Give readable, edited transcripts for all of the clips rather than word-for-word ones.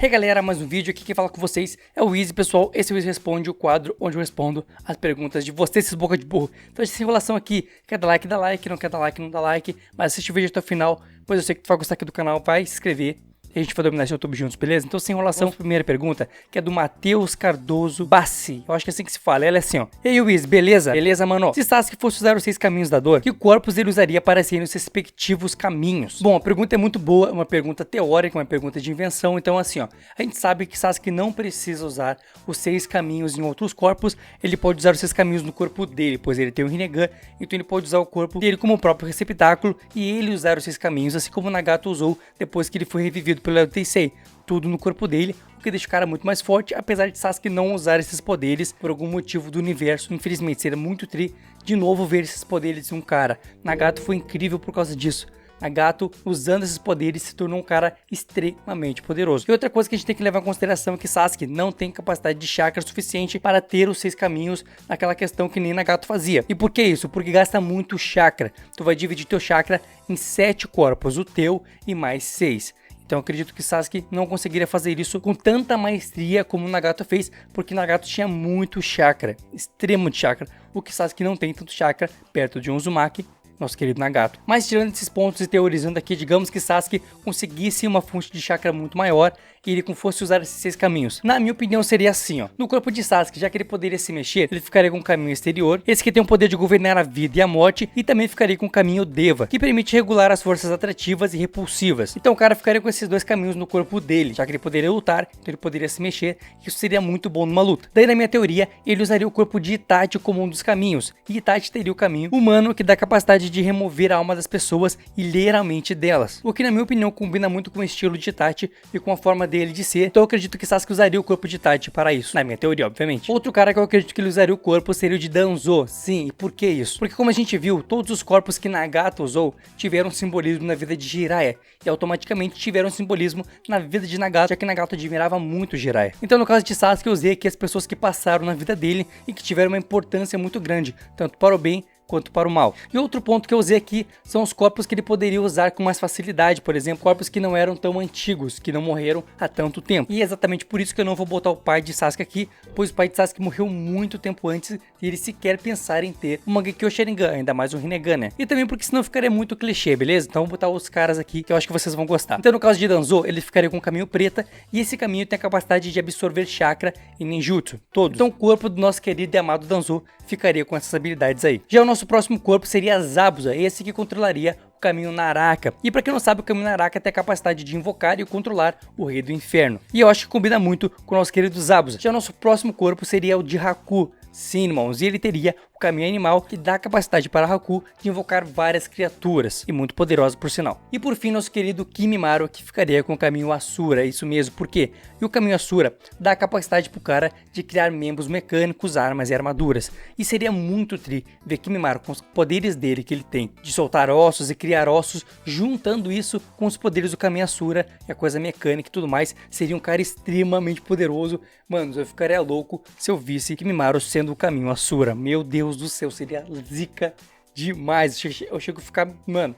Hey galera, mais um vídeo aqui, quem fala com vocês é o Easy, pessoal. Esse é o Easy Responde, o quadro onde eu respondo as perguntas de vocês, esses boca de burro. Então essa enrolação aqui, quer dar like, dá like, não quer dar like, não dá like, mas assiste o vídeo até o final, pois eu sei que tu vai gostar aqui do canal, vai se inscrever. E a gente vai dominar esse YouTube juntos, beleza? Então, sem enrolação, primeira pergunta, que é do Matheus Cardoso Bassi. Eu acho que é assim que se fala. Ela é assim, ó. E aí, Wiz, beleza? Beleza, mano? Se Sasuke fosse usar os 6 caminhos da dor, que corpos ele usaria para seguir os respectivos caminhos? Bom, a pergunta é muito boa, é uma pergunta teórica, uma pergunta de invenção. Então, assim, ó, a gente sabe que Sasuke não precisa usar os 6 caminhos em outros corpos, ele pode usar os 6 caminhos no corpo dele, pois ele tem o Rinnegan, então ele pode usar o corpo dele como o próprio receptáculo e ele usar os 6 caminhos, assim como o Nagato usou depois que ele foi revivido pelo Tensei, tudo no corpo dele, o que deixa o cara muito mais forte, apesar de Sasuke não usar esses poderes por algum motivo do universo. Infelizmente, seria muito tri de novo ver esses poderes de um cara. Nagato foi incrível por causa disso. Nagato, usando esses poderes, se tornou um cara extremamente poderoso. E outra coisa que a gente tem que levar em consideração é que Sasuke não tem capacidade de chakra suficiente para ter os 6 caminhos naquela questão que nem Nagato fazia. E por que isso? Porque gasta muito chakra. Tu vai dividir teu chakra em 7 corpos, o teu e mais 6. Então eu acredito que Sasuke não conseguiria fazer isso com tanta maestria como o Nagato fez, porque Nagato tinha muito chakra, extremo de chakra, o que Sasuke não tem tanto chakra perto de um Uzumaki, nosso querido Nagato. Mas tirando esses pontos e teorizando aqui, digamos que Sasuke conseguisse uma fonte de chakra muito maior e ele fosse usar esses 6 caminhos. Na minha opinião seria assim, ó. No corpo de Sasuke, já que ele poderia se mexer, ele ficaria com o caminho exterior, esse que tem o poder de governar a vida e a morte, e também ficaria com o caminho Deva, que permite regular as forças atrativas e repulsivas. Então o cara ficaria com esses 2 caminhos no corpo dele, já que ele poderia lutar, então ele poderia se mexer, e isso seria muito bom numa luta. Daí na minha teoria, ele usaria o corpo de Itachi como um dos caminhos, e Itachi teria o caminho humano que dá a capacidade de remover a alma das pessoas e ler a mente delas, o que na minha opinião combina muito com o estilo de Itachi e com a forma dele de ser. Então eu acredito que Sasuke usaria o corpo de Itachi para isso, na minha teoria, obviamente. Outro cara que eu acredito que ele usaria o corpo seria o de Danzo. Sim, e por que isso? Porque como a gente viu, todos os corpos que Nagato usou tiveram simbolismo na vida de Jiraiya, e automaticamente tiveram simbolismo na vida de Nagato, já que Nagato admirava muito Jiraiya. Então no caso de Sasuke eu usei aqui as pessoas que passaram na vida dele e que tiveram uma importância muito grande, tanto para o bem quanto para o mal. E outro ponto que eu usei aqui são os corpos que ele poderia usar com mais facilidade, por exemplo, corpos que não eram tão antigos, que não morreram há tanto tempo. E é exatamente por isso que eu não vou botar o pai de Sasuke aqui, pois o pai de Sasuke morreu muito tempo antes de ele sequer pensar em ter um Mangekyo Sharingan, ainda mais um Rinnegan, né? E também porque senão ficaria muito clichê, beleza? Então eu vou botar os caras aqui que eu acho que vocês vão gostar. Então no caso de Danzo, ele ficaria com o caminho preta, e esse caminho tem a capacidade de absorver chakra e ninjutsu, todos. Então o corpo do nosso querido e amado Danzo ficaria com essas habilidades aí. Já o nosso próximo corpo seria Zabuza, esse que controlaria o caminho Naraka. E pra quem não sabe, o caminho Naraka tem a capacidade de invocar e controlar o Rei do Inferno. E eu acho que combina muito com o nosso querido Zabuza. Já o nosso próximo corpo seria o de Haku. Sim, irmãos, e ele teria o caminho animal que dá a capacidade para Haku de invocar várias criaturas, e muito poderoso por sinal. E por fim, nosso querido Kimimaro, que ficaria com o caminho Asura, isso mesmo, por quê? E o caminho Asura dá a capacidade pro cara de criar membros mecânicos, armas e armaduras. E seria muito tri ver Kimimaro com os poderes dele que ele tem, de soltar ossos e criar ossos, juntando isso com os poderes do caminho Asura e a coisa mecânica e tudo mais, seria um cara extremamente poderoso. Mano, eu ficaria louco se eu visse Kimimaro sendo o caminho Asura. Meu Deus do céu, seria zica demais. Eu chego a ficar, mano,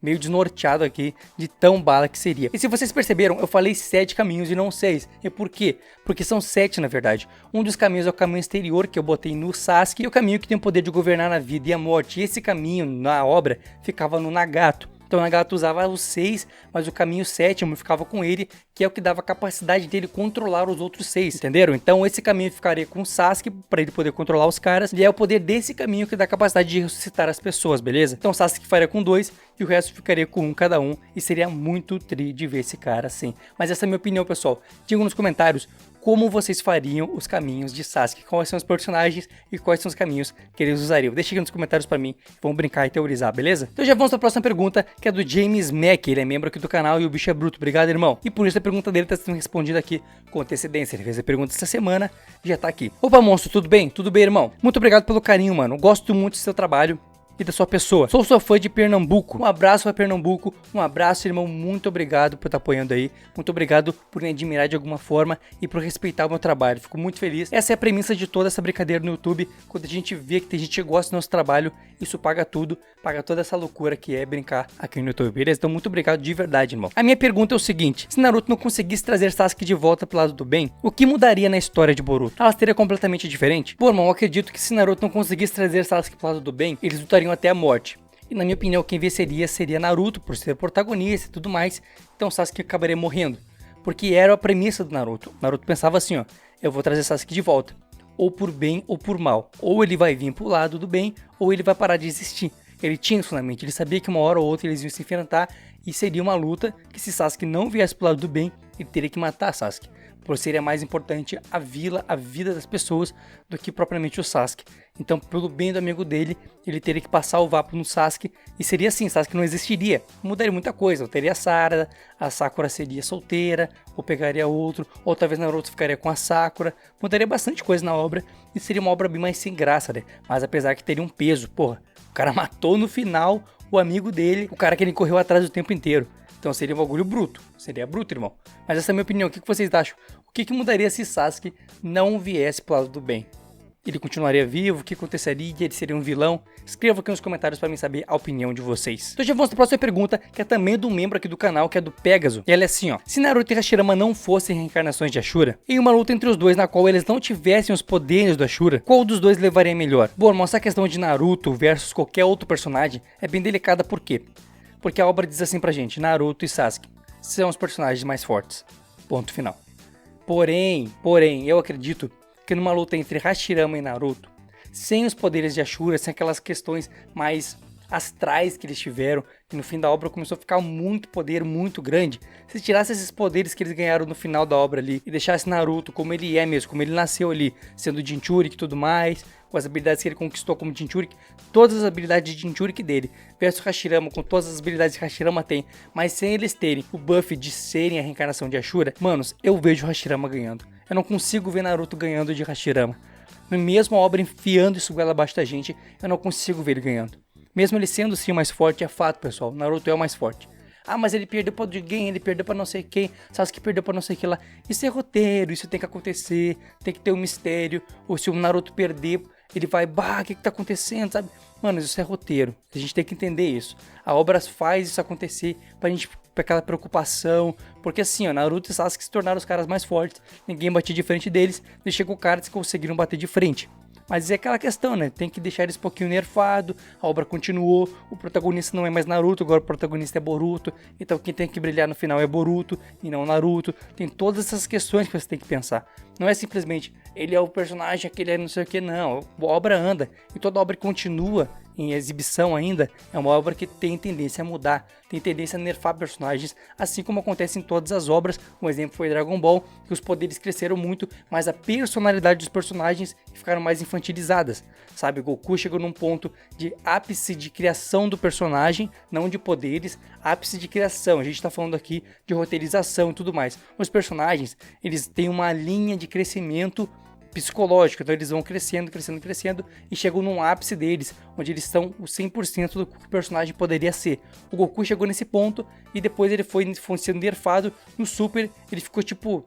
meio desnorteado aqui de tão bala que seria. E se vocês perceberam, eu falei 7 caminhos e não 6. E por quê? Porque são 7 na verdade. Um dos caminhos é o caminho exterior que eu botei no Sasuke, e o caminho que tem o poder de governar a vida e a morte. E esse caminho na obra ficava no Nagato. Então o Nagato usava os 6, mas o caminho 7º ficava com ele, que é o que dava a capacidade dele controlar os outros 6, entenderam? Então esse caminho ficaria com o Sasuke, para ele poder controlar os caras, e é o poder desse caminho que dá a capacidade de ressuscitar as pessoas, beleza? Então o Sasuke faria com 2, e o resto ficaria com um cada um, e seria muito tri de ver esse cara assim. Mas essa é a minha opinião, pessoal. Digam nos comentários como vocês fariam os caminhos de Sasuke, quais são os personagens e quais são os caminhos que eles usariam. Deixa aqui nos comentários pra mim, vamos brincar e teorizar, beleza? Então já vamos pra próxima pergunta, que é do James Mack, ele é membro aqui do canal e o bicho é bruto, obrigado irmão. E por isso a pergunta dele tá sendo respondida aqui com antecedência, ele fez a pergunta essa semana e já tá aqui. Opa monstro, tudo bem? Tudo bem irmão? Muito obrigado pelo carinho mano, gosto muito do seu trabalho. e da sua pessoa. Sou sua fã de Pernambuco. Um abraço para Pernambuco, um abraço, irmão, muito obrigado por estar apoiando aí, muito obrigado por me admirar de alguma forma e por respeitar o meu trabalho, fico muito feliz. Essa é a premissa de toda essa brincadeira no YouTube, quando a gente vê que tem gente que gosta do nosso trabalho, isso paga tudo, paga toda essa loucura que é brincar aqui no YouTube, beleza? Então muito obrigado de verdade, irmão. A minha pergunta é o seguinte: se Naruto não conseguisse trazer Sasuke de volta pro lado do bem, o que mudaria na história de Boruto? Ela seria completamente diferente? Pô, irmão, eu acredito que se Naruto não conseguisse trazer Sasuke pro lado do bem, eles lutariam até a morte. E na minha opinião, quem venceria seria Naruto, por ser protagonista e tudo mais. Então Sasuke acabaria morrendo. Porque era a premissa do Naruto. Naruto pensava assim, ó, eu vou trazer Sasuke de volta. Ou por bem ou por mal. Ou ele vai vir pro lado do bem, ou ele vai parar de existir. Ele tinha isso na mente, ele sabia que uma hora ou outra eles iam se enfrentar e seria uma luta que se Sasuke não viesse pro lado do bem, ele teria que matar Sasuke. Por seria mais importante a vila, a vida das pessoas, do que propriamente o Sasuke. Então, pelo bem do amigo dele, ele teria que passar o Vapo no Sasuke, e seria assim, Sasuke não existiria. Mudaria muita coisa, eu teria a Sarada, a Sakura seria solteira, ou pegaria outro, ou talvez Naruto ficaria com a Sakura. Mudaria bastante coisa na obra, e seria uma obra bem mais sem graça, né? Mas apesar que teria um peso, porra, o cara matou no final o amigo dele, o cara que ele correu atrás o tempo inteiro. Então seria um bagulho bruto, seria bruto, irmão. Mas essa é a minha opinião, o que vocês acham? O que mudaria se Sasuke não viesse pro lado do bem? Ele continuaria vivo? O que aconteceria? Ele seria um vilão? Escreva aqui nos comentários para mim saber a opinião de vocês. Então já vamos para a próxima pergunta, que é também do membro aqui do canal, que é do Pegasus. E ela é assim, ó: se Naruto e Hashirama não fossem reencarnações de Ashura, em uma luta entre os dois na qual eles não tivessem os poderes do Ashura, qual dos dois levaria melhor? Bom, irmão, essa questão de Naruto versus qualquer outro personagem é bem delicada, por quê? Porque a obra diz assim pra gente: Naruto e Sasuke são os personagens mais fortes. Ponto final. Porém, eu acredito que numa luta entre Hashirama e Naruto, sem os poderes de Ashura, sem aquelas questões mais astrais que eles tiveram, que no fim da obra começou a ficar muito poder, muito grande. Se tirasse esses poderes que eles ganharam no final da obra ali, e deixasse Naruto como ele é mesmo, como ele nasceu ali, sendo Jinchuriki e tudo mais, com as habilidades que ele conquistou como Jinchuriki, todas as habilidades de Jinchuriki dele, versus Hashirama, com todas as habilidades que Hashirama tem, mas sem eles terem o buff de serem a reencarnação de Ashura, manos, eu vejo Hashirama ganhando. Eu não consigo ver Naruto ganhando de Hashirama. Mesmo a obra enfiando isso goela abaixo da gente, eu não consigo ver ele ganhando. Mesmo ele sendo sim o mais forte, é fato, pessoal, Naruto é o mais forte. Ah, mas ele perdeu pra alguém, ele perdeu pra não sei quem, Sasuke perdeu pra não sei que lá. Isso é roteiro, isso tem que acontecer, tem que ter um mistério. Ou se o Naruto perder, ele vai, bah, o que tá acontecendo, sabe? Mano, isso é roteiro, a gente tem que entender isso. A obra faz isso acontecer pra gente, pra aquela preocupação. Porque assim, ó, Naruto e Sasuke se tornaram os caras mais fortes, ninguém batia de frente deles, e chegou caras que conseguiram bater de frente. Mas é aquela questão, né? Tem que deixar eles um pouquinho nerfado. A obra continuou. O protagonista não é mais Naruto, agora o protagonista é Boruto. Então quem tem que brilhar no final é Boruto e não Naruto. Tem todas essas questões que você tem que pensar. Não é simplesmente ele é o personagem, aquele é não sei o que, não. A obra anda. E toda obra que continua em exibição ainda é uma obra que tem tendência a mudar, tem tendência a nerfar personagens, assim como acontece em todas as obras. Um exemplo foi Dragon Ball, que os poderes cresceram muito, mas a personalidade dos personagens ficaram mais infantilizadas, sabe? Goku chegou num ponto de ápice de criação do personagem, não de poderes, ápice de criação. A gente tá falando aqui de roteirização e tudo mais. Os personagens, eles têm uma linha de crescimento psicológico, então eles vão crescendo e chegam num ápice deles, onde eles são o 100% do que o personagem poderia ser. O Goku chegou nesse ponto e depois ele foi sendo nerfado. No Super ele ficou tipo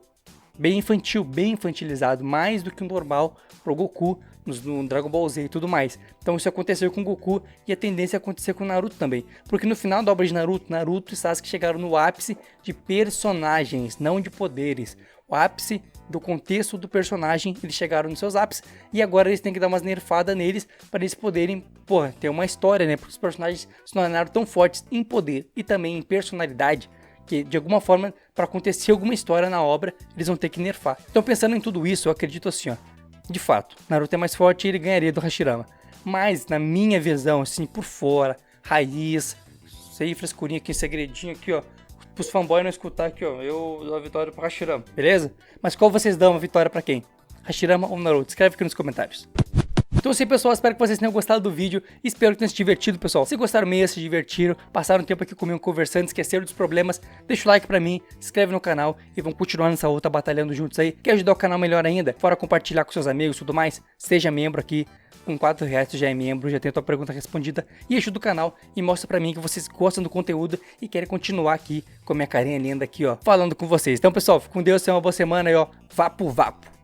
bem infantil, bem infantilizado, mais do que o normal pro Goku no Dragon Ball Z e tudo mais. Então isso aconteceu com o Goku e a tendência é acontecer com o Naruto também, porque no final da obra de Naruto e Sasuke chegaram no ápice de personagens, não de poderes. O ápice do contexto do personagem, eles chegaram nos seus ápices e agora eles têm que dar umas nerfadas neles para eles poderem, porra, ter uma história, né? Porque os personagens se tornaram tão fortes em poder e também em personalidade que de alguma forma, para acontecer alguma história na obra, eles vão ter que nerfar. Então pensando em tudo isso, eu acredito assim, ó, de fato, Naruto é mais forte e ele ganharia do Hashirama. Mas na minha visão, assim, por fora, raiz, sei, frescurinha aqui, segredinho aqui, ó, pros fanboys não escutar aqui, ó, eu dou a vitória pro Hashirama, beleza? Mas qual vocês dão a vitória pra quem? Hashirama ou Naruto? Escreve aqui nos comentários. Então assim, pessoal, espero que vocês tenham gostado do vídeo. Espero que tenham se divertido, pessoal. Se gostaram mesmo, se divertiram, passaram um tempo aqui comigo conversando, esqueceram dos problemas, deixa o like pra mim, se inscreve no canal e vamos continuar nessa luta batalhando juntos aí. Quer ajudar o canal melhor ainda? Fora compartilhar com seus amigos e tudo mais, seja membro aqui. Com R$4 tu já é membro, já tem a tua pergunta respondida e ajuda o canal e mostra pra mim que vocês gostam do conteúdo e querem continuar aqui com a minha carinha linda aqui, ó, falando com vocês. Então, pessoal, fique com Deus, tenha uma boa semana e ó, vapo, vapo.